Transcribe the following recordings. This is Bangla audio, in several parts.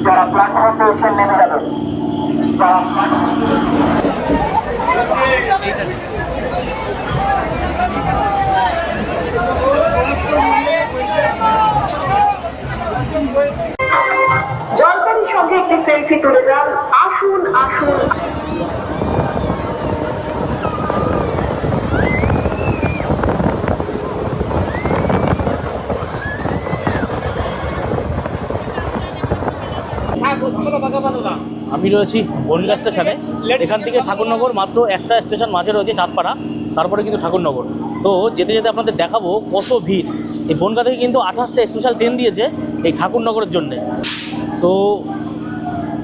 যারা প্ল্যাটফর্ম পেয়েছেন নেমে যাবেন। জলপাইয়ের সঙ্গে একটি সেলফি তুলে যান। আসুন আসুন। আমি রয়েছি বনগাঁ স্টেশনে। এখান থেকে ঠাকুরনগর মাত্র একটা স্টেশন মাঝে রয়েছে চাঁদপাড়া, তারপরে কিন্তু ঠাকুরনগর। তো যেতে যেতে আপনাদের দেখাবো কত ভিড়। এই বনগাঁ থেকে কিন্তু 28টা স্পেশাল ট্রেন দিয়েছে এই ঠাকুরনগরের জন্যে। তো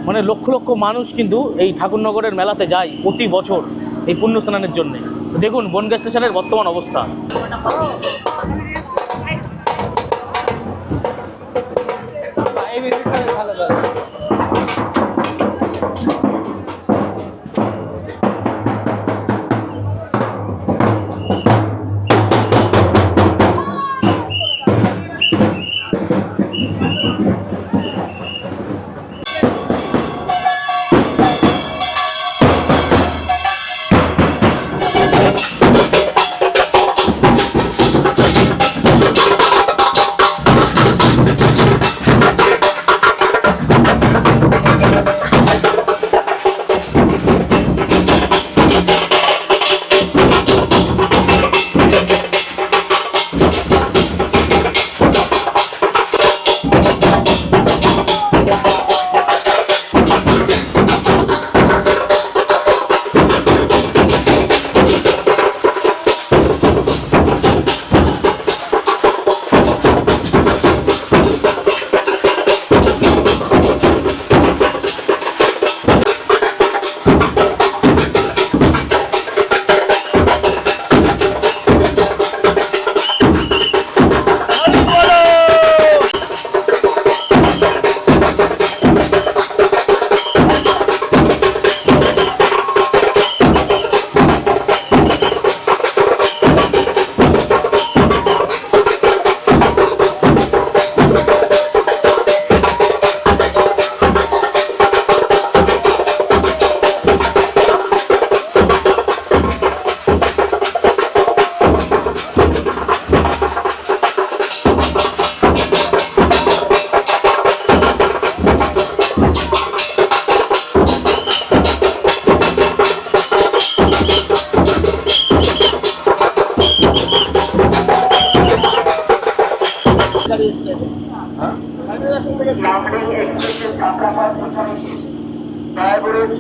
মানে লক্ষ লক্ষ মানুষ কিন্তু এই ঠাকুরনগরের মেলাতে যায় প্রতি বছর এই পুণ্য স্নানের জন্যে। তো দেখুন বনগাঁ স্টেশনের বর্তমান অবস্থা।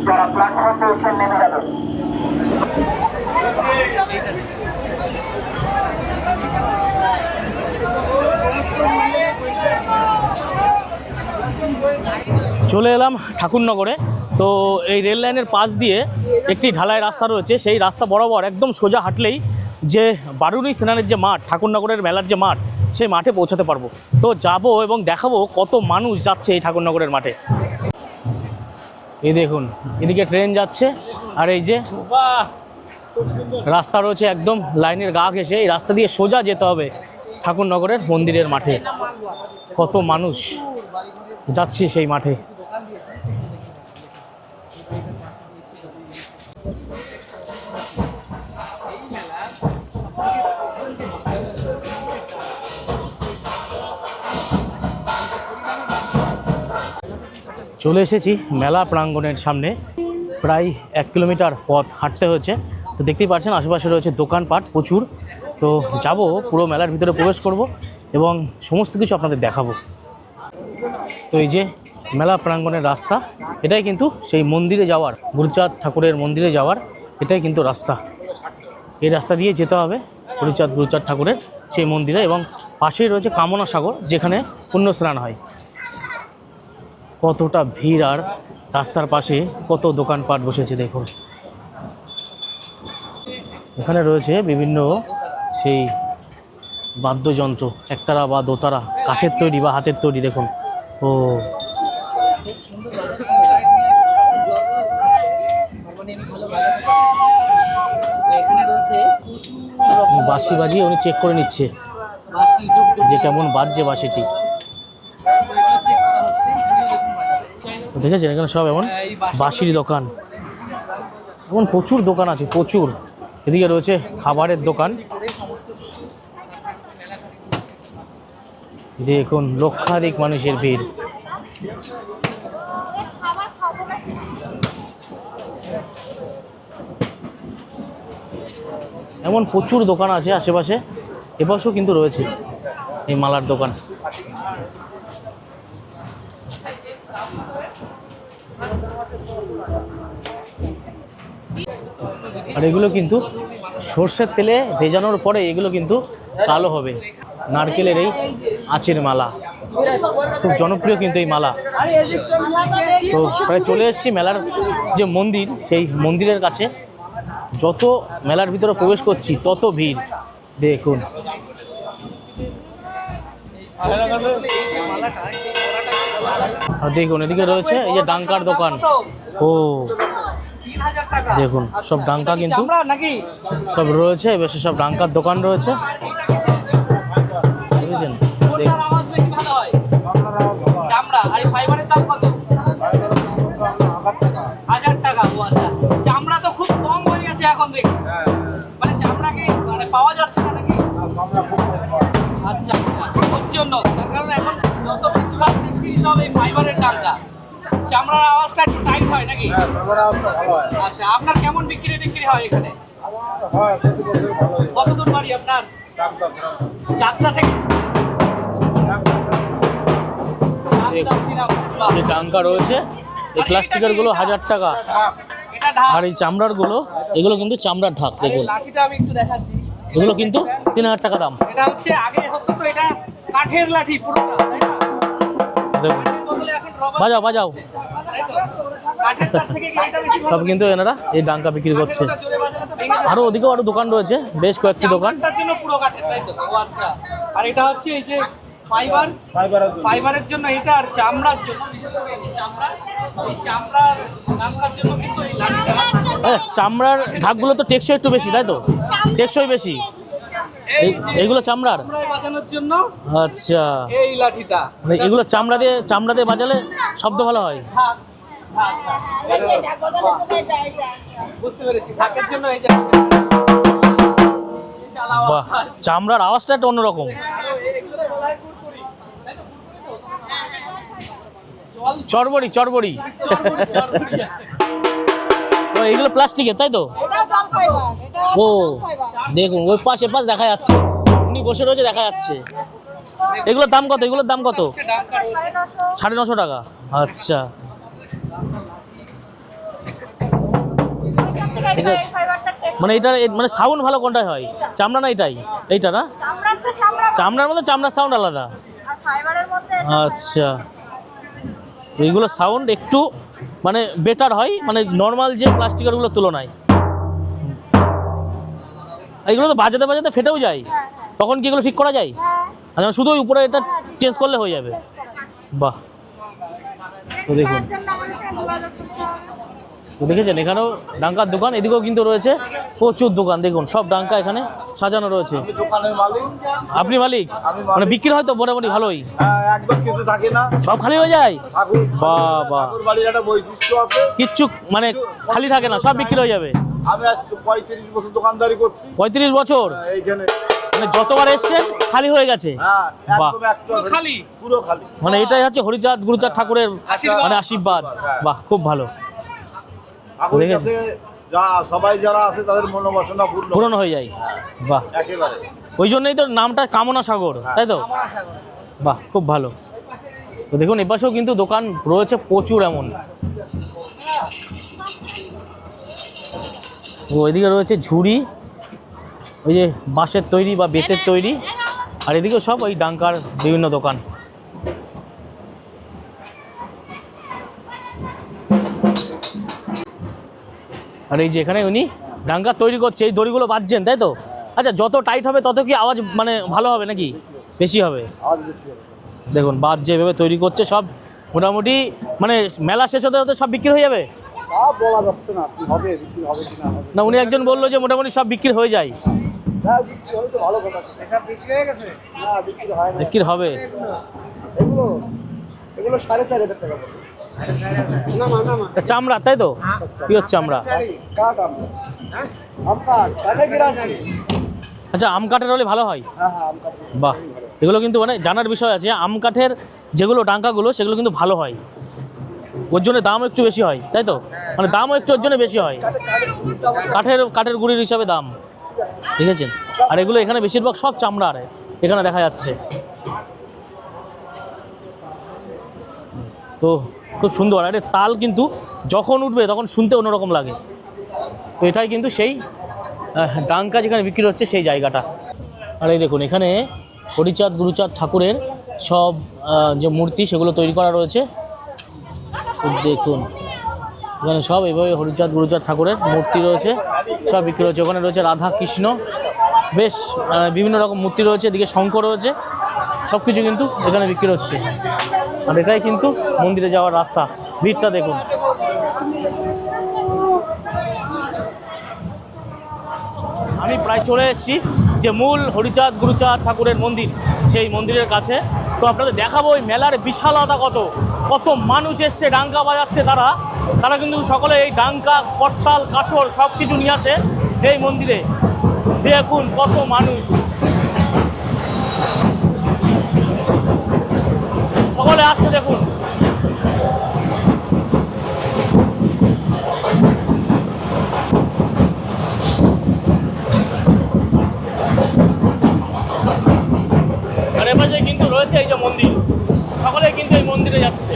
যারা প্ল্যাটফর্ম পেয়েছেন নেমে যাবেন। চলে এলাম ঠাকুরনগরে। তো এই রেল লাইনের পাশ দিয়ে একটি ঢালাই রাস্তা রয়েছে, সেই রাস্তা বরাবর একদম সোজা হাঁটলেই যে বারুণী স্নানের যে মাঠ, ঠাকুরনগরের মেলার যে মাঠ, সেই মাঠে পৌঁছাতে পারবো। তো যাব এবং দেখাবো কত মানুষ যাচ্ছে এই ঠাকুরনগরের মাঠে। এই দেখুন এদিকে ট্রেন যাচ্ছে, আর এই যে রাস্তা রয়েছে একদম লাইনের গা ঘেঁষে। এই রাস্তা দিয়ে সোজা যেতে হবে ঠাকুরনগরের মন্দিরের মাঠে। কত মানুষ যাচ্ছে সেই মাঠে। চলে এসেছি মেলা প্রাঙ্গণের সামনে। প্রায় 1 কিলোমিটার পথ হাঁটতে হয়েছে। তো দেখতেই পাচ্ছেন আশেপাশে রয়েছে দোকানপাট প্রচুর। তো যাব, পুরো মেলার ভিতরে প্রবেশ করব এবং সমস্ত কিছু আপনাদের দেখাবো। তো এই যে মেলা প্রাঙ্গণের রাস্তা, এটাই কিন্তু সেই মন্দিরে যাওয়ার, গুরুচাঁদ ঠাকুরের মন্দিরে যাওয়ার এটাই কিন্তু রাস্তা। এই রাস্তা দিয়ে যেতে হবে গুরুচাঁদ ঠাকুরের সেই মন্দিরে, এবং পাশেই রয়েছে কামনা সাগর, যেখানে পুণ্য স্নান হয়। কতটা ভিড়, আর রাস্তার পাশে কত দোকানপাট বসেছে দেখুন। এখানে রয়েছে বিভিন্ন সেই বাদ্যযন্ত্র, একতারা বা দোতারা, কাঠের তৈরি বা হাতের তৈরি। দেখুন ও বাঁশি বাজিয়ে উনি চেক করে নিচ্ছে যে কেমন বাজছে বাঁশিটি। দেখেছেন এখানে সব এমন বাঁশির দোকান, এমন প্রচুর দোকান আছে, প্রচুর। এদিকে রয়েছে খাবারের দোকান, দেখুন লক্ষাধিক মানুষের ভিড়। এমন প্রচুর দোকান আছে আশেপাশে, এপাশেও কিন্তু রয়েছে এই মালার দোকান। আর এগুলো কিন্তু সর্ষের তেলে ভেজানোর পরে এগুলো কিন্তু কালো হবে। নারকেলের এই আঁচের মালা, খুব জনপ্রিয় কিন্তু এই মালা। তো প্রায় চলে এসেছি মেলার যে মন্দির, সেই মন্দিরের কাছে। যত মেলার ভিতরে প্রবেশ করছি তত ভিড়, দেখুন। আর দেখুন এদিকে রয়েছে এই যে ডাঙ্কার দোকান। ও দেখুন সব ডাঙ্কা কিন্তু সব রয়েছে, বেশ সব ডাঙ্কার দোকান রয়েছে, বুঝেছেন। চামড়া তো খুব কম হয়ে গেছে এখন দেখি, মানে চামড়া কি মানে পাওয়া যাচ্ছে না নাকি? আচ্ছা ওর জন্য, তার কারণ এখন যত বেশিরভাগ দেখছি সব এই ফাইবারের ডাঙ্কা, চামড়ার আওয়াজটা একটু টাইট হয় নাকি? আচ্ছা, আপনার কেমন বিক্রি হয় এখানে? কত দূর বাড়ি আপনার? চাকদা থেকে যে ডাঙ্কা রয়েছে এই প্লাস্টিকের গুলো 1000 টাকা, আর এই চামড়ার গুলো, এগুলো কিন্তু চামড়ার ঢাক। দেখুন লাঠিটা আমি একটু দেখাচ্ছি, এগুলো কিন্তু 3000 টাকা দাম। এটা হচ্ছে আগে হতো তো এটা কাঠের লাঠি পুরোটা, তাই না? দেখুন কাঠের বদলে এখন রবার, বাজাও বাজাও, তাই তো? কাঠের তার থেকে কি এটা বেশি সব কিন্তু এনারা এই ডাঙ্কা বিক্রি করছে। জোরে বাজালে তো ভেঙে যাবে। আরো ওদিকেও আরো দোকান রয়েছে, বেশ কয়েকটি দোকান। তার জন্য পুরো কাঠের, তাই তো? ও আচ্ছা। আর এটা হচ্ছে এই যে ফাইবারের জন্য এটা, আর চামড়ার জন্য বিশেষ করে এই চামড়া, এই চামড়ার নামটার জন্য কিন্তু এই লাঠিটা। চামড়ার ঢাকগুলো তো টেকসই একটু বেশি, তাই তো? টেকসই বেশি, এইগুলো চামড়ার বাজানোর জন্য। আচ্ছা, এই লাঠিটা মানে এগুলো চামড়া দিয়ে বাজালে শব্দ ভালো হয়। বুঝতে পেরেছি, ঢাকের জন্য এই যে বাহ, চামড়ার আওয়াজটা একটা অন্যরকম। চরবড়ি ও, এগুলো প্লাস্টিকের, তাই তো? ও দেখুন ওই পাশ দেখা যাচ্ছে, উনি বসে রয়েছে, দেখা যাচ্ছে। এগুলোর দাম কত? 950 টাকা। আচ্ছা ঠিক আছে। মানে এটা মানে সাউন্ড ভালো কোনটাই হয়? চামড়া না এইটা না? চামড়ার মধ্যে চামড়ার সাউন্ড আলাদা। আচ্ছা, এইগুলো সাউন্ড একটু মানে বেটার হয়, মানে নর্মাল যে প্লাস্টিকেরগুলোর তুলনায়। এইগুলো তো বাজাতে ফেটেও যায়, তখন কি এগুলো ঠিক করা যায়? আচ্ছা, শুধু ওই উপরে এটা চেঞ্জ করলে হয়ে যাবে। বাহ, তো দেখুন, তো দেখেছেন এখানেও ডাঙ্কার দোকান, এদিকেও কিন্তু রয়েছে প্রচুর দোকান। দেখুন সব ডাঙ্কা এখানে সাজানো রয়েছে। আপনি মালিক? মানে বিক্রি হয় তো মোটামুটি ভালোই? একদম কিছু থাকে না, সব খালি হয়ে যায়? বাবা, বাড়ির একটা বৈশিষ্ট্য আছে, কিচ্ছু মানে খালি থাকে না, সব বিক্রি হয়ে যাবে। আমি আজ 35 বছর দোকানদারি করছি। 35 বছর? এইখানে মানে যতবার এসছেন খালি হয়ে গেছে? বাহ, পুরো খালি। মানে এটাই হচ্ছে হরিচাঁদ গুরুচাঁদ ঠাকুরের মানে আশীর্বাদ। বাহ, খুব ভালো। ঠাকুরের কাছে সবাই যারা আছে তাদের মনোবাসনা পূরণ হয়ে যায়। বাহ, একেবারে। ওই জন্যই তো নামটা কামনা সাগর, তাই তো? বাহ, খুব ভালো। তো দেখুন এপাশেও কিন্তু দোকান রয়েছে প্রচুর এমন। ও এদিকে রয়েছে ঝুড়ি, ওই যে বাঁশের তৈরি বা বেতের তৈরি, আর এদিকেও সব ওই ডাঙ্কার বিভিন্ন দোকান। আর এই যে এখানে উনি ডাঙ্কা তৈরি করছে, এই দড়িগুলো বাজছেন, তাই তো? আচ্ছা, যত টাইট হবে তত কি আওয়াজ মানে ভালো হবে নাকি বেশি হবে? দেখুন বাজছে, এভাবে তৈরি করছে সব। মোটামুটি মানে মেলা শেষ হতে হতে সব বিক্রি হয়ে যাবে? বলা যাচ্ছে না কি হবে, বিক্রি হবে কিনা হবে না, উনি একজন বললো যে মোটামুটি সব বিক্রি হয়ে যায়। বিক্রি হলে তো ভালো কথা। এটা বিক্রি হয়ে গেছে? না, বিক্রি হয় না। বিক্রি হবে? এগুলো 4500 টাকা পড়বে। এটা চামড়া তাই তো, পিওর চামড়া। আচ্ছা, আম কাঠের হলে ভালো হয়। বাহ, এগুলো কিন্তু মানে জানার বিষয় আছে, আম কাঠের যেগুলো ডাঙ্কাগুলো সেগুলো কিন্তু ভালো হয়, ওর জন্য দামও একটু বেশি হয় তাই তো, মানে দামও একটু ওর জন্য বেশি হয়, কাঠের গুঁড়ির হিসাবে দাম, দেখেছেন। আর এগুলো এখানে বেশিরভাগ সব চামড়ার এখানে দেখা যাচ্ছে। তো খুব সুন্দর, আর এর তাল কিন্তু যখন উঠবে তখন শুনতে অন্যরকম লাগে। তো এটাই কিন্তু সেই ডাঙ্কা যেখানে বিক্রি হচ্ছে সেই জায়গাটা। আর এই দেখুন, এখানে হরিচাঁদ গুরুচাঁদ ঠাকুরের সব যে মূর্তি সেগুলো তৈরি করা রয়েছে। দেখুন এখানে সব এইভাবে হরিচাঁদ গুরুচাঁদ ঠাকুরের মূর্তি রয়েছে, সব বিক্রি হচ্ছে। ওখানে রয়েছে রাধা কৃষ্ণ, বেশ বিভিন্ন রকম মূর্তি রয়েছে, এদিকে শঙ্খ রয়েছে, সব কিছু কিন্তু এখানে বিক্রি হচ্ছে। আর এটাই কিন্তু মন্দিরে যাওয়ার রাস্তা, ভিড়টা দেখুন। আমি প্রায় চলে এসেছি যে মূল হরিচাঁদ গুরুচাঁদ ঠাকুরের মন্দির, সেই মন্দিরের কাছে। তো আপনাদের দেখাবো ওই মেলার বিশালতা কত, কত মানুষ এসছে, ডাঙ্কা বাজাচ্ছে তারা কিন্তু সকলে এই ডাঙ্কা, করতাল, কাসর সব কিছু নিয়ে আসে এই মন্দিরে। দেখুন কত মানুষ, সকলে আসছে দেখুন। আর এপাশে কিন্তু রয়েছে এই যে মন্দির, সকলে কিন্তু এই মন্দিরে যাচ্ছে।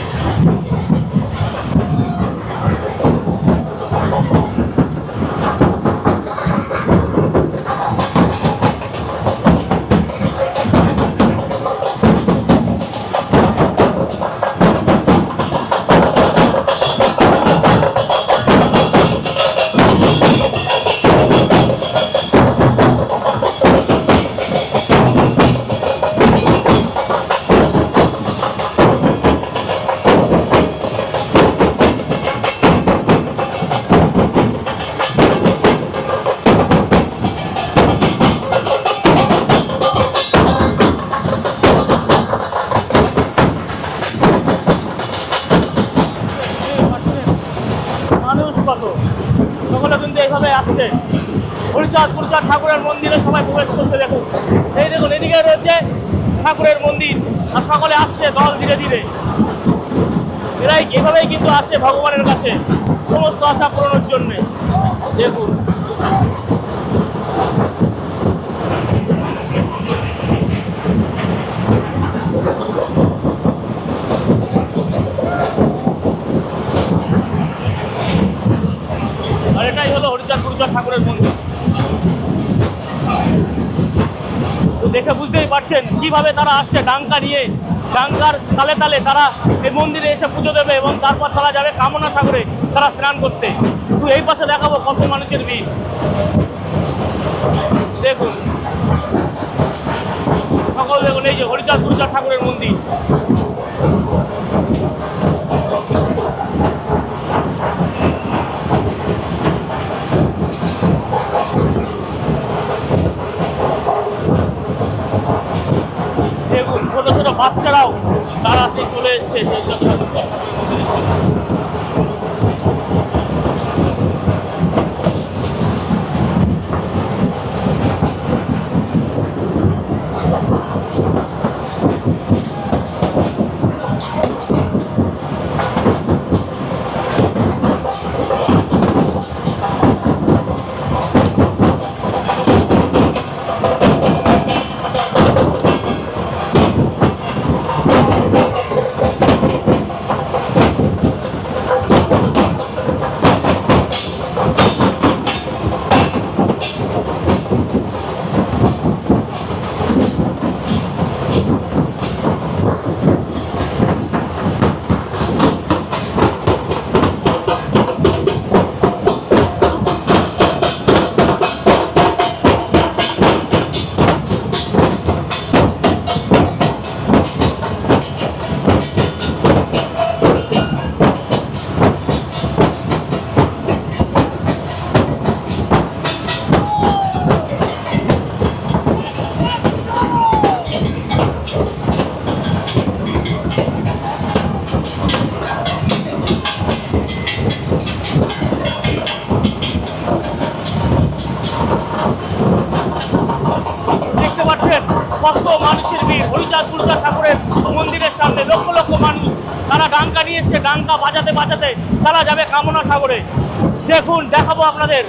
কত সকলে কিন্তু এইভাবে আসছে হরিচাঁদ গুরুচাঁদ ঠাকুরের মন্দিরে, সবাই প্রবেশ করছে। দেখুন সেই দেখুন, এদিকে রয়েছে ঠাকুরের মন্দির, আর সকলে আসছে দল ধীরে ধীরে। এরাই এভাবেই কিন্তু আছে ভগবানের কাছে সমস্ত আশা পূরণের জন্যে। দেখুন আর এটাই হলো হরিচাঁদ গুরুচাঁদ ঠাকুরের মন্দির। তো দেখে বুঝতেই পারছেন কিভাবে তারা আসছে ডাঙ্কা নিয়ে, ডাঙ্কার তালে তালে তারা এই মন্দিরে এসে পুজো দেবে এবং তারপর তারা যাবে কামনা সাগরে তারা স্নান করতে। তো এই পাশে দেখাবো কত মানুষের ভিড়, দেখুন সকল দেখুন, এই যে হরিচাঁদ গুরুচাঁদ ঠাকুরের মন্দির। দেখুন ছোট ছোট বাচ্চারাও তারা সেই চলে এসছে হরিচাঁদ ঠাকুরের মন্দিরে। ডাঙ্কা নিয়ে এসছে, ডাঙ্কা বাজাতে বাজাতে তারা যাবে কামনা সাগরে। দেখুন, দেখাবো আপনাদের।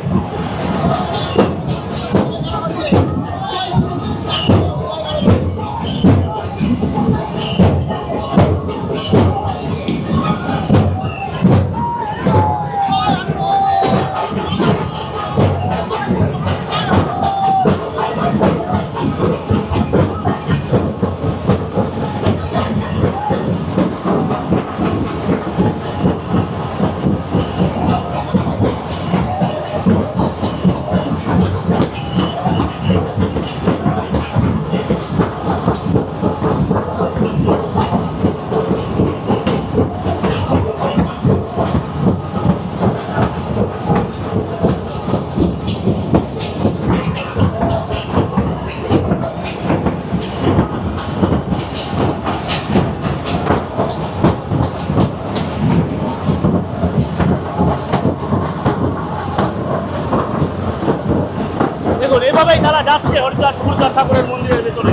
দেখুন, এভাবেই তারা যাচ্ছে হরিচাঁদ গুরুচাঁদ ঠাকুরের মন্দিরের ভেতরে।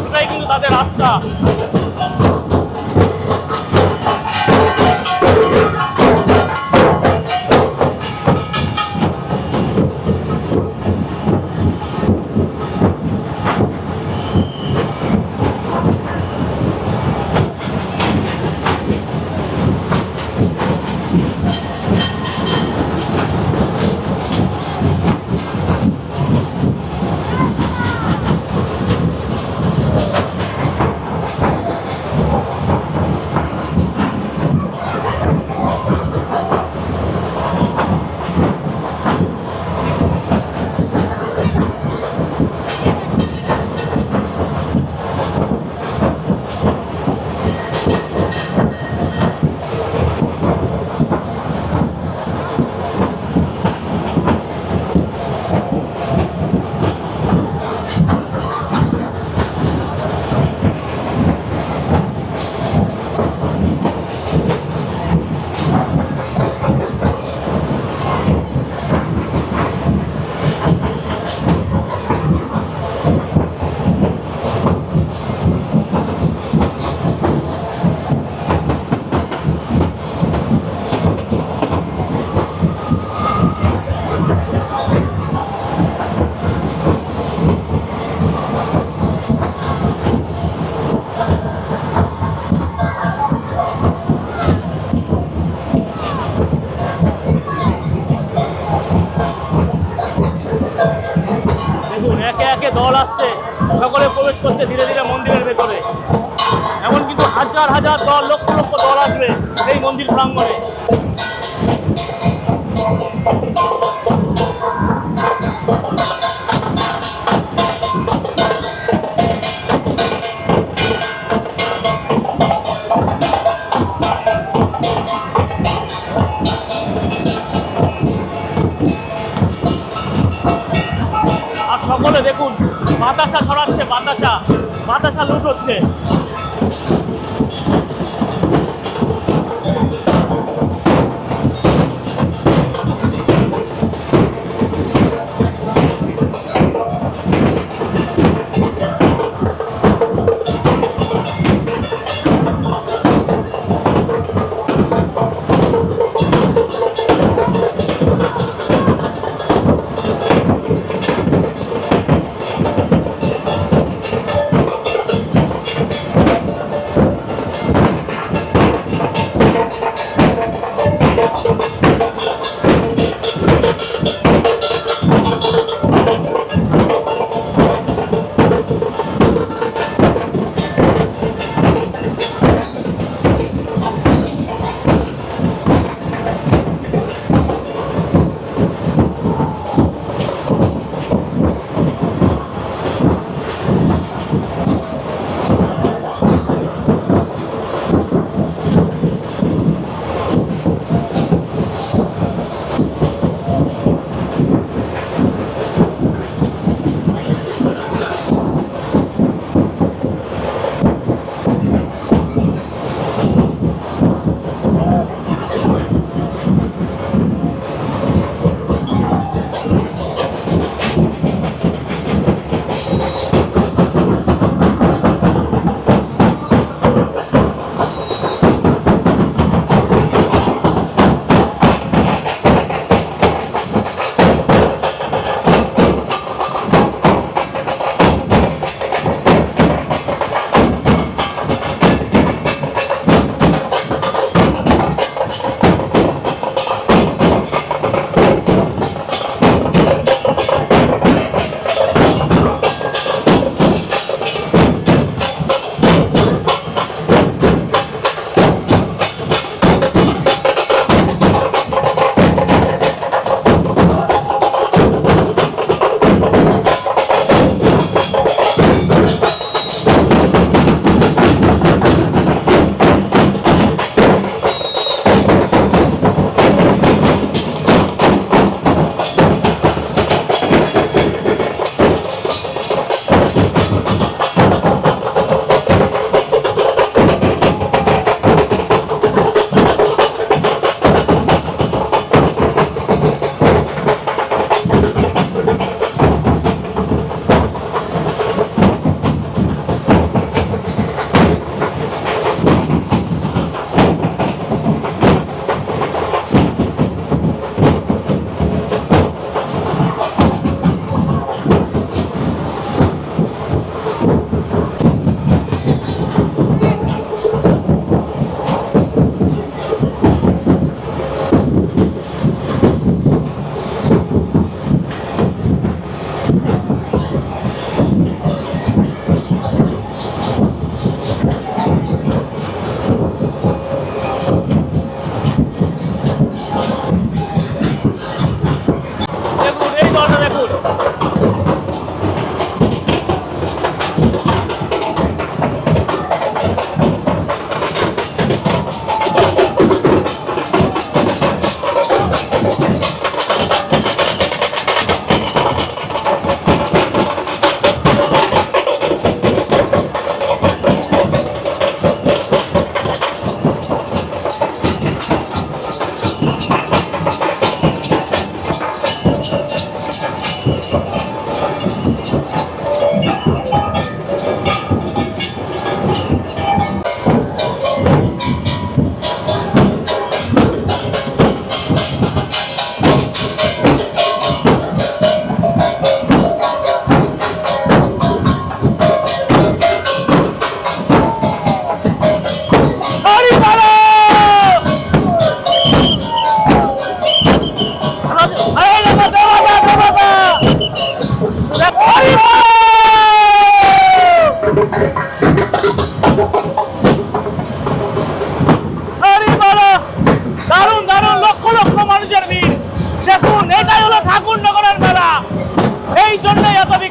এটাই কিন্তু তাদের রাস্তা। দল আসছে, সকলে প্রবেশ করছে ধীরে ধীরে মন্দিরের ভেতরে। এমন কিন্তু হাজার হাজার দল, লক্ষ লক্ষ দল আসবে এই মন্দির প্রাঙ্গণে। সকলে দেখুন বাতাসা ছড়াচ্ছে, বাতাসা বাতাসা লুট হচ্ছে।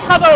খাবো।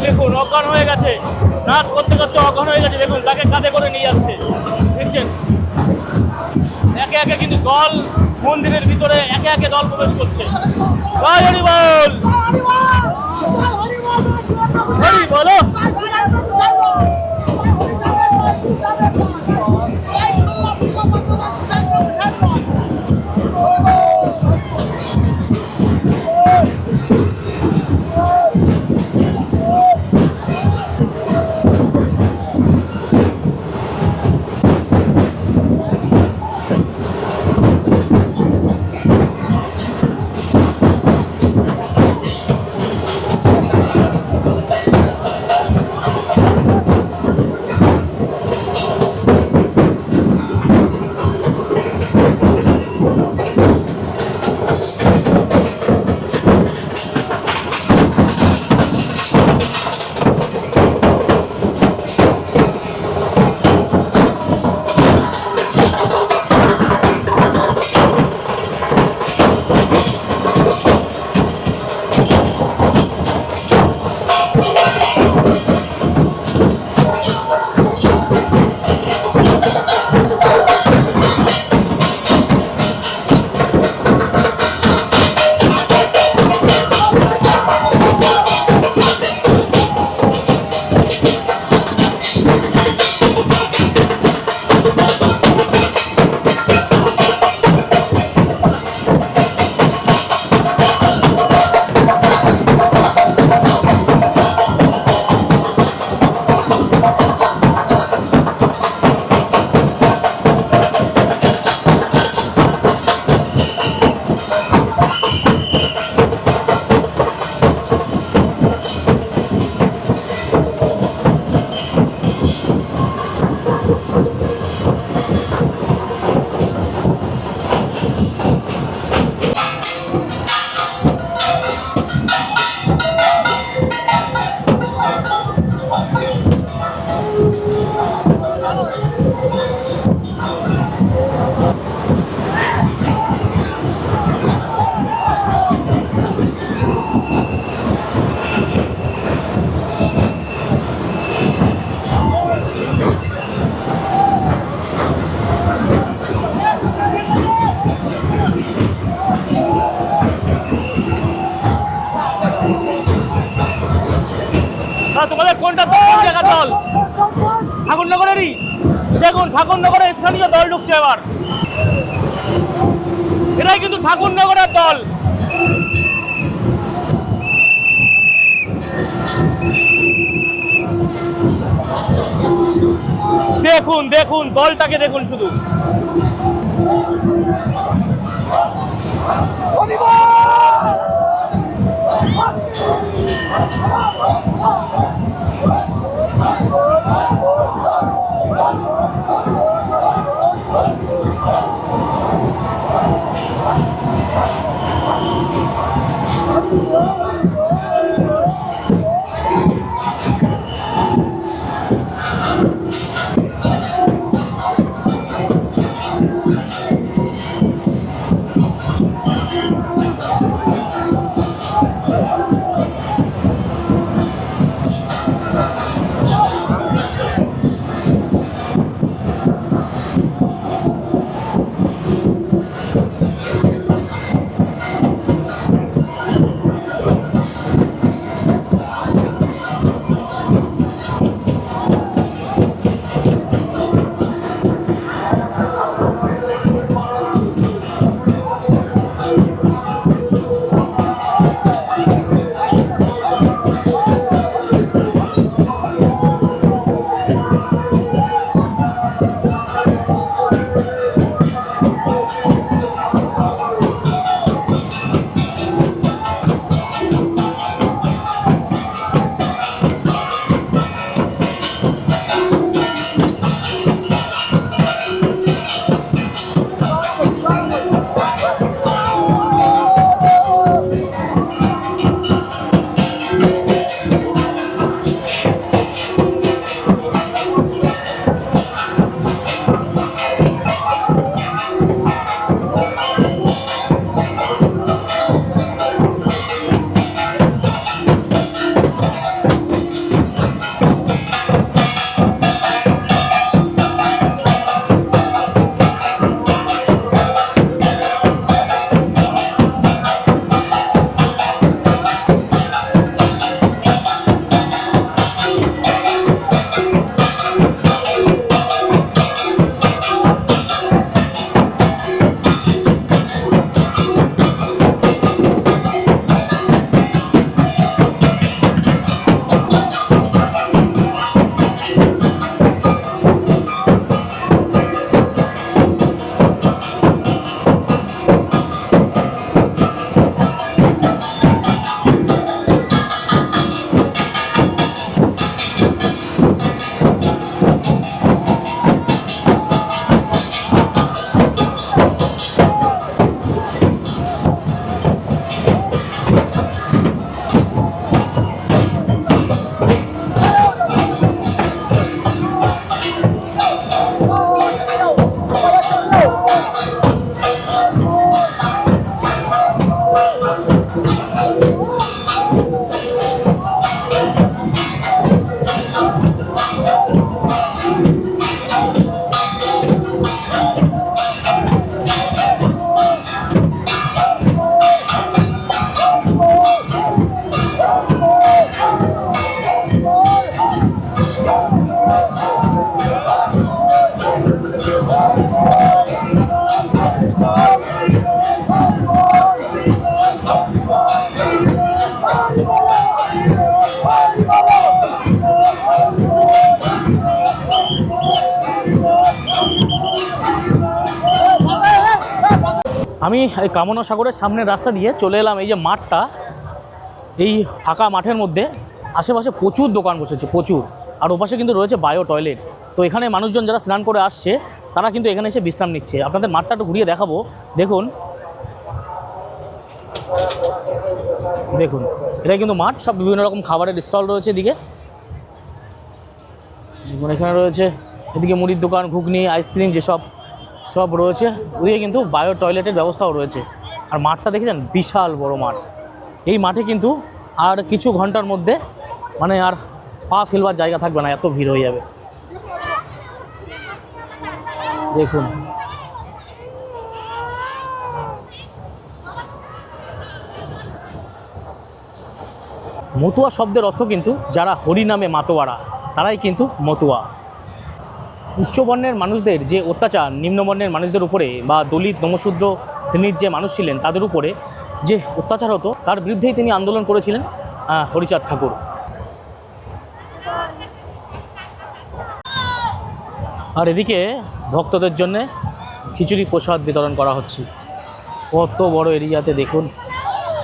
দেখুন অজ্ঞান হয়ে গেছে, নাচ করতে করতে অজ্ঞান হয়ে গেছে। দেখুন তাকে কাঁধে করে নিয়ে যাচ্ছে, দেখছেন? একে একে কিন্তু দল মন্দিরের ভিতরে একে একে দল প্রবেশ করছে। জয় হরি বল, হরি বলো। তোমাদের কোনটা কোন জায়গার দল? ঠাকুরনগরেরই। দেখুন ঠাকুরনগরের স্থানীয় দল ঢুকছে এবার। এটাই কিন্তু ঠাকুরনগরের দল। দেখুন দেখুন দলটাকে দেখুন শুধু। আমি এই কামনা সাগরের সামনের রাস্তা দিয়ে চলে এলাম এই যে মাঠটা, এই ফাঁকা মাঠের মধ্যে আশেপাশে প্রচুর দোকান বসেছে, প্রচুর। আর ওপাশে কিন্তু রয়েছে বায়ো টয়লেট। তো এখানে মানুষজন যারা স্নান করে আসছে তারা কিন্তু এখানে এসে বিশ্রাম নিচ্ছে। আপনাদের মাঠটা একটু ঘুরিয়ে দেখাবো। দেখুন দেখুন এটা কিন্তু মাঠ, সব বিভিন্ন রকম খাবারের স্টল রয়েছে এদিকে। এখানে রয়েছে এদিকে মুড়ির দোকান, ঘুগনি, আইসক্রিম যেসব সব রয়েছে। ওদিকে কিন্তু বায়ো টয়লেটের ব্যবস্থাও রয়েছে। আর মাঠটা দেখেছেন, বিশাল বড় মাঠ। এই মাঠে কিন্তু আর কিছু ঘন্টার মধ্যে মানে আর পা ফেলবার জায়গা থাকবে না, এত ভিড় হয়ে যাবে। দেখুন মতুয়া শব্দের অর্থ কিন্তু যারা হরিনামে মাতোয়ারা তারাই কিন্তু মতুয়া। উচ্চবর্ণের মানুষদের যে অত্যাচার নিম্নবর্ণের মানুষদের উপরে বা দলিত, নমশূদ্র, শ্রেণীর যে মানুষ ছিলেন তাদের উপরে যে অত্যাচার হতো তার বিরুদ্ধেই তিনি আন্দোলন করেছিলেন হরিচাঁদ ঠাকুর। আর এদিকে ভক্তদের জন্য খিচুড়ি প্রসাদ বিতরণ করা হচ্ছে। কত বড় এরিয়াতে দেখুন,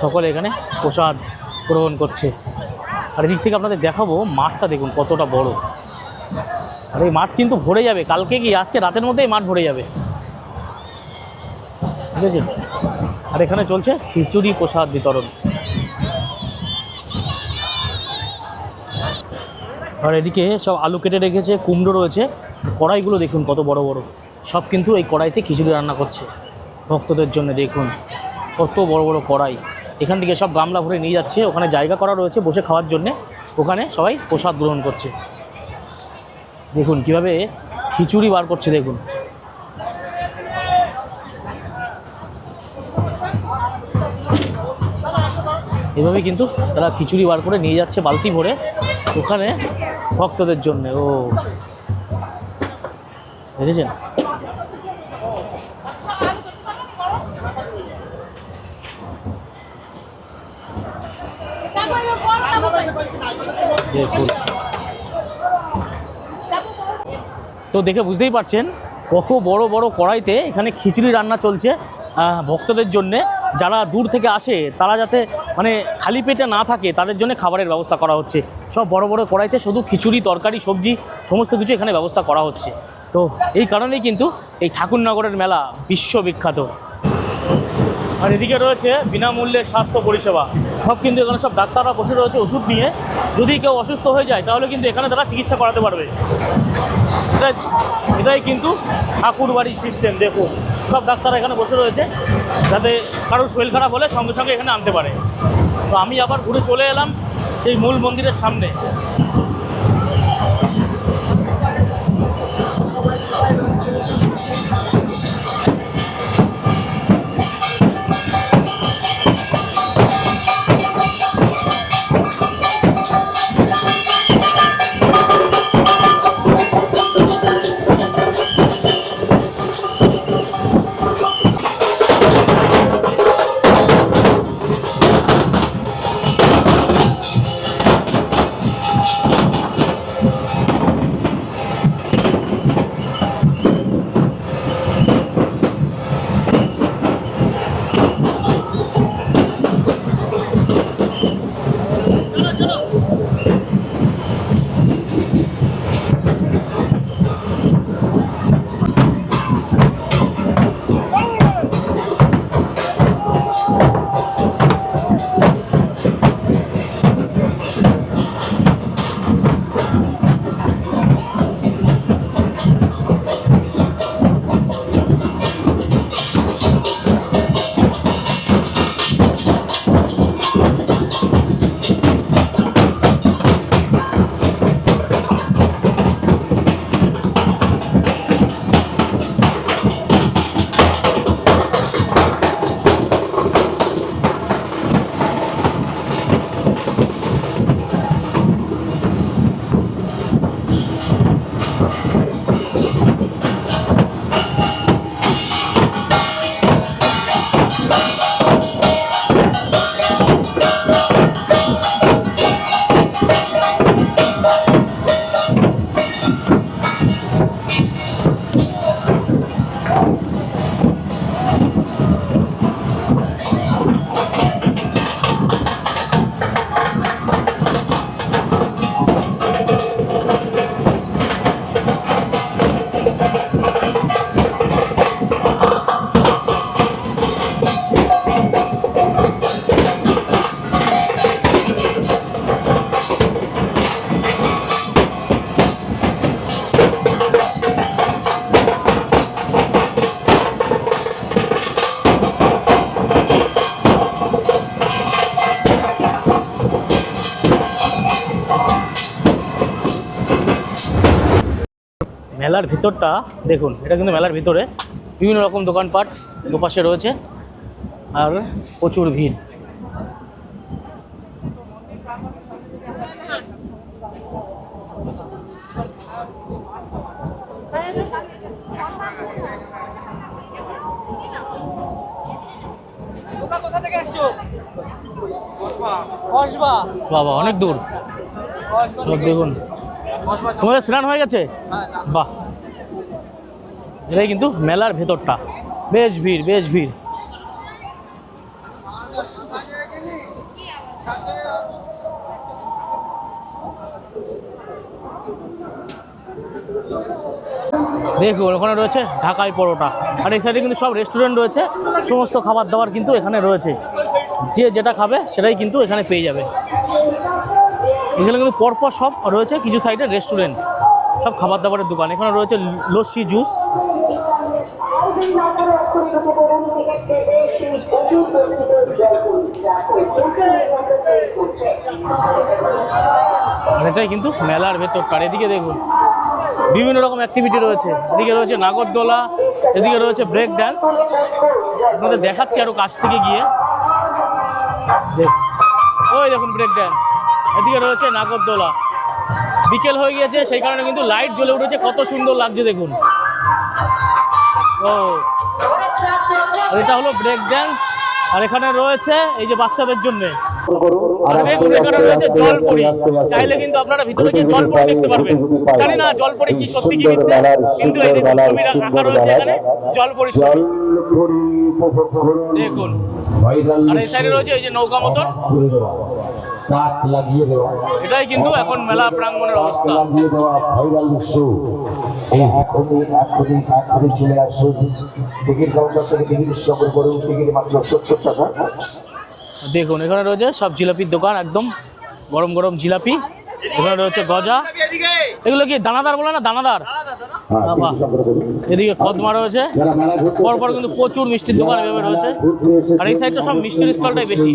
সকলে এখানে প্রসাদ গ্রহণ করছে। আর এদিক থেকে আপনাদের দেখাবো মাঠটা দেখুন কতটা বড়। আর এই মাঠ কিন্তু ভরে যাবে, কালকে কি আজকে রাতের মধ্যেই মাঠ ভরে যাবে, ঠিক আছে। আর এখানে চলছে খিচুড়ি প্রসাদ বিতরণ। আর এদিকে সব আলু কেটে রেখেছে, কুমড়ো রয়েছে। কড়াইগুলো দেখুন কত বড় বড়, সব কিন্তু এই কড়াইতে খিচুড়ি রান্না করছে ভক্তদের জন্য। দেখুন কত বড় বড় কড়াই, এখান থেকে সব গামলা ভরে নিয়ে যাচ্ছে। ওখানে জায়গা করা রয়েছে বসে খাওয়ার জন্যে, ওখানে সবাই প্রসাদ গ্রহণ করছে। দেখুন কিভাবে খিচুড়ি বার করছে, দেখুন। এভাবে কিন্তু তারা খিচুড়ি বার করে নিয়ে যাচ্ছে বালতি ভরে ওখানে ভক্তদের জন্য। ও দেখেছেন, দেখুন। তো দেখে বুঝতেই পারছেন কত বড় বড় কড়াইতে এখানে খিচুড়ি রান্না চলছে ভক্তদের জন্যে। যারা দূর থেকে আসে তারা যাতে মানে খালি পেটে না থাকে তাদের জন্য খাবারের ব্যবস্থা করা হচ্ছে। সব বড় বড় কড়াইতে শুধু খিচুড়ি, তরকারি, সবজি সমস্ত কিছু এখানে ব্যবস্থা করা হচ্ছে। তো এই কারণেই কিন্তু এই ঠাকুরনগরের মেলা বিশ্ববিখ্যাত। আর এদিকে রয়েছে বিনামূল্যে স্বাস্থ্য পরিষেবা। সব কিন্তু এখানে সব ডাক্তাররা বসে রয়েছে ওষুধ নিয়ে। যদি কেউ অসুস্থ হয়ে যায় তাহলে কিন্তু এখানে তারা চিকিৎসা করাতে পারবে। এটাই কিন্তু ঠাকুরবাড়ির সিস্টেম। দেখুন সব ডাক্তাররা এখানে বসে রয়েছে যাতে কারোর শরীর খারাপ হলে সঙ্গে সঙ্গে এখানে আনতে পারে। তো আমি আবার ঘুরে চলে এলাম সেই মূল মন্দিরের সামনে। মেলার ভিতরটা দেখুন, এটা কিন্তু মেলার ভিতরে বিভিন্ন রকম দোকানপাট দুপাশে রয়েছে আর প্রচুর ভিড়। কসবা। বাবা অনেক দূর। কসবা লোক দেখুন, তোমাদের স্নান হয়ে গেছে? বাহ, এটাই কিন্তু মেলার ভেতরটা। বেশ ভিড়, বেশ ভিড়। দেখুন ওখানে রয়েছে ঢাকাই পরোটা, আর এই সাইডে কিন্তু সব রেস্টুরেন্ট রয়েছে, সমস্ত খাবার দাবার কিন্তু এখানে রয়েছে। যে যেটা খাবে সেটাই কিন্তু এখানে পেয়ে যাবে। এখানে কিন্তু পরপর সব রয়েছে, কিছু সাইডে রেস্টুরেন্ট, সব খাবার দাবারের দোকান। এখানে রয়েছে লস্যি, জুস। আর এটাই কিন্তু মেলার ভেতরটার। এদিকে দেখুন বিভিন্ন রকম অ্যাক্টিভিটি রয়েছে। এদিকে রয়েছে নাগরদোলা, এদিকে রয়েছে ব্রেক ড্যান্স। আপনাদের দেখাচ্ছি আরও কাছ থেকে গিয়ে। ওই দেখুন ব্রেক ড্যান্স, এদিকে রয়েছে নাগরদোলা। বিকেল হয়ে গিয়েছে সেই কারণে কিন্তু লাইট জ্বলে উঠেছে, কত সুন্দর লাগছে দেখুন। ও আর এটা হলো ব্রেক ড্যান্স। আর এখানে রয়েছে এই যে বাচ্চাদের জন্য রয়েছে জলপরি। চাইলে কিন্তু আপনারা ভিতরে গিয়ে জলপরি দেখতে পারবেন। জানি না জলপরি কি সত্যি কি মিথ্যে, কিন্তু এই দেখুন ছবি রাখা রয়েছে এখানে জলপরি দেখুন। আর এই সাইডে রয়েছে এই যে নৌকা মতন। এটাই কিন্তু এখন মেলা প্রাঙ্গণের অবস্থা। দেখুন এখানে রয়েছে সব জিলাপির দোকান, একদম গরম গরম জিলাপি। এখানে রয়েছে গজা, এগুলো কি দানাদার বলে না? দানাদার। এদিকে কদমা রয়েছে, পরপর কিন্তু প্রচুর মিষ্টির দোকান এভাবে রয়েছে। আর এই সাইডটা সব মিষ্টির স্টলটাই বেশি।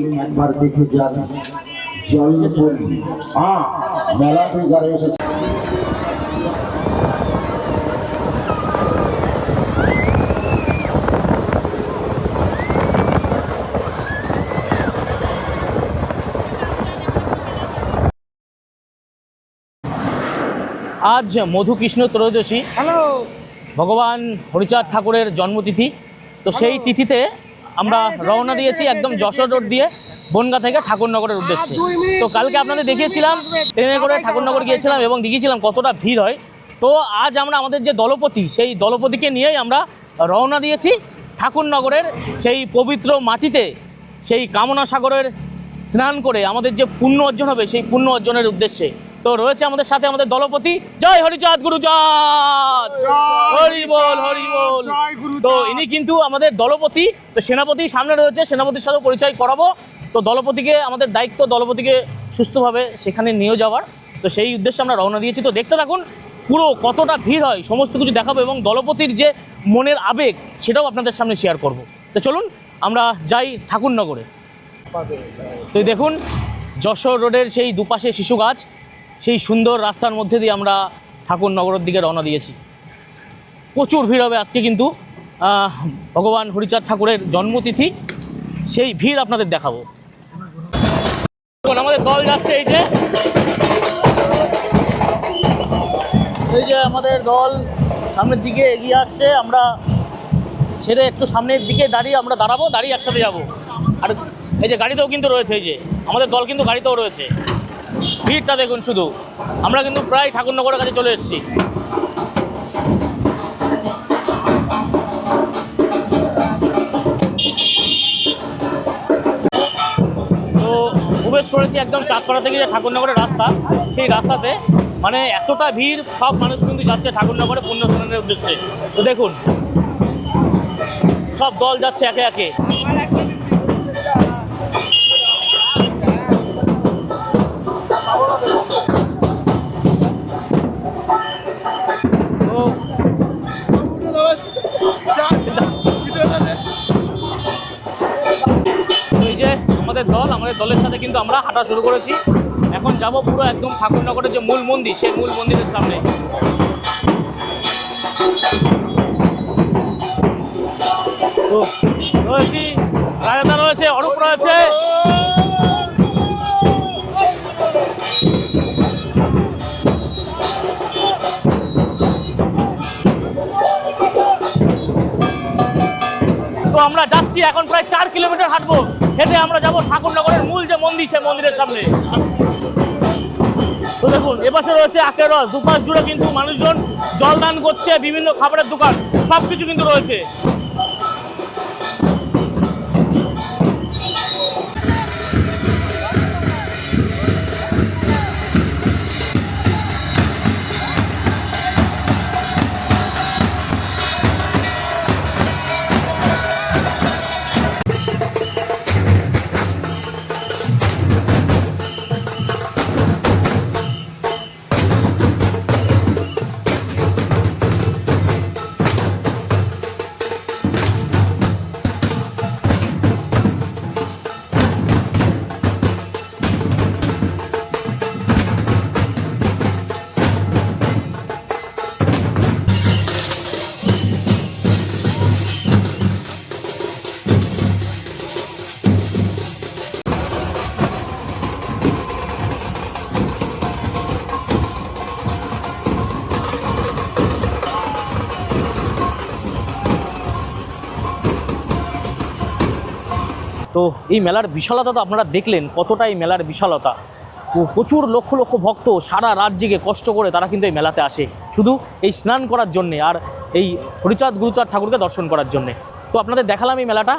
আজ মধুকৃষ্ণ ত্রয়োদশী, ভগবান হরিচাঁদ ঠাকুরের জন্মতিথি। তো সেই তিথিতে আমরা রওনা দিয়েছি একদম যশোর রোড দিয়ে বনগাঁ থেকে ঠাকুরনগরের উদ্দেশ্যে। তো কালকে আপনাদের দেখিয়েছিলাম ট্রেনে করে ঠাকুরনগর গিয়েছিলাম এবং দেখিয়েছিলাম কতটা ভিড় হয়। তো আজ আমরা আমাদের যে দলপতি, সেই দলপতিকে নিয়েই আমরা রওনা দিয়েছি ঠাকুরনগরের সেই পবিত্র মাটিতে, সেই কামনা সাগরের স্নান করে আমাদের যে পুণ্য অর্জন হবে সেই পুণ্য অর্জনের উদ্দেশ্যে। তো রয়েছে আমাদের সাথে আমাদের দলপতি, জয় হরিচাঁদ গুরুচাঁদ, হরি বল হরি বল। তো ইনি কিন্তু আমাদের দলপতি। তো সেনাপতি সামনে রয়েছে, সেনাপতির সাথে পরিচয় করাবো। তো দলপতিকে, আমাদের দায়িত্ব দলপতিকে সুস্থভাবে সেখানে নিয়ে যাওয়ার। তো সেই উদ্দেশ্যে আমরা রওনা দিয়েছি। তো দেখতে থাকুন পুরো কতটা ভিড় হয়, সমস্ত কিছু দেখাবো এবং দলপতির যে মনের আবেগ সেটাও আপনাদের সামনে শেয়ার করব। তো চলুন আমরা যাই ঠাকুরনগরে। তো দেখুন যশোর রোডের সেই দুপাশে শিশু গাছ, সেই সুন্দর রাস্তার মধ্যে দিয়ে আমরা ঠাকুরনগরের দিকে রওনা দিয়েছি। প্রচুর ভিড় হবে আজকে, কিন্তু ভগবান হরিচাঁদ ঠাকুরের জন্মতিথি, সেই ভিড় আপনাদের দেখাবো। আমাদের দল যাচ্ছে, এই যে আমাদের দল সামনের দিকে এগিয়ে আসছে। আমরা ছেড়ে একটু সামনের দিকে দাঁড়িয়ে একসাথে যাব। আর এই যে গাড়িতেও কিন্তু রয়েছে, এই যে আমাদের দল কিন্তু গাড়িতেও রয়েছে। ভিড়টা দেখুন শুধু। আমরা কিন্তু প্রায় ঠাকুরনগরের কাছে চলে এসেছি। তো প্রবেশ করেছি একদম চাঁদপাড়া থেকে যে ঠাকুরনগরের রাস্তা, সেই রাস্তাতে মানে এতটা ভিড়, সব মানুষ কিন্তু যাচ্ছে ঠাকুরনগরে পুণ্য স্নানের উদ্দেশ্যে। তো দেখুন সব দল যাচ্ছে একে একে। এই যে আমাদের দলের সাথে কিন্তু আমরা হাঁটা শুরু করেছি। এখন যাব পুরো একদম ঠাকুরনগরের যে মূল মন্দির, সেই মূল মন্দিরের সামনে। তো রয়েছি, রায়দা রয়েছে, অরূপ রয়েছে। তো আমরা যাচ্ছি হাঁটছি, এখন প্রায় 4 কিলোমিটার হাঁটবো। হেঁটে আমরা যাবো ঠাকুরনগরের মূল যে মন্দির, সেই মন্দিরের সামনে। তো দেখুন, এপাশে রয়েছে আখের রস, দুপাশ জুড়ে কিন্তু মানুষজন জলদান করছে, বিভিন্ন খাবারের দোকান সব কিছু কিন্তু রয়েছে। তো এই মেলার বিশালতা তো আপনারা দেখলেন, কতটা এই মেলার বিশালতা। তো প্রচুর লক্ষ লক্ষ ভক্ত সারা রাত জেগে কষ্ট করে তারা কিন্তু এই মেলাতে আসে, শুধু এই স্নান করার জন্যে আর এই হরিচাঁদ গুরুচাঁদ ঠাকুরকে দর্শন করার জন্যে। তো আপনাদের দেখালাম এই মেলাটা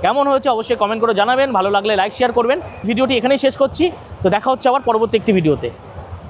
কেমন হয়েছে অবশ্যই কমেন্ট করে জানাবেন, ভালো লাগলে লাইক শেয়ার করবেন। ভিডিওটি এখানেই শেষ করছি, তো দেখা হচ্ছে আবার পরবর্তী একটি ভিডিওতে।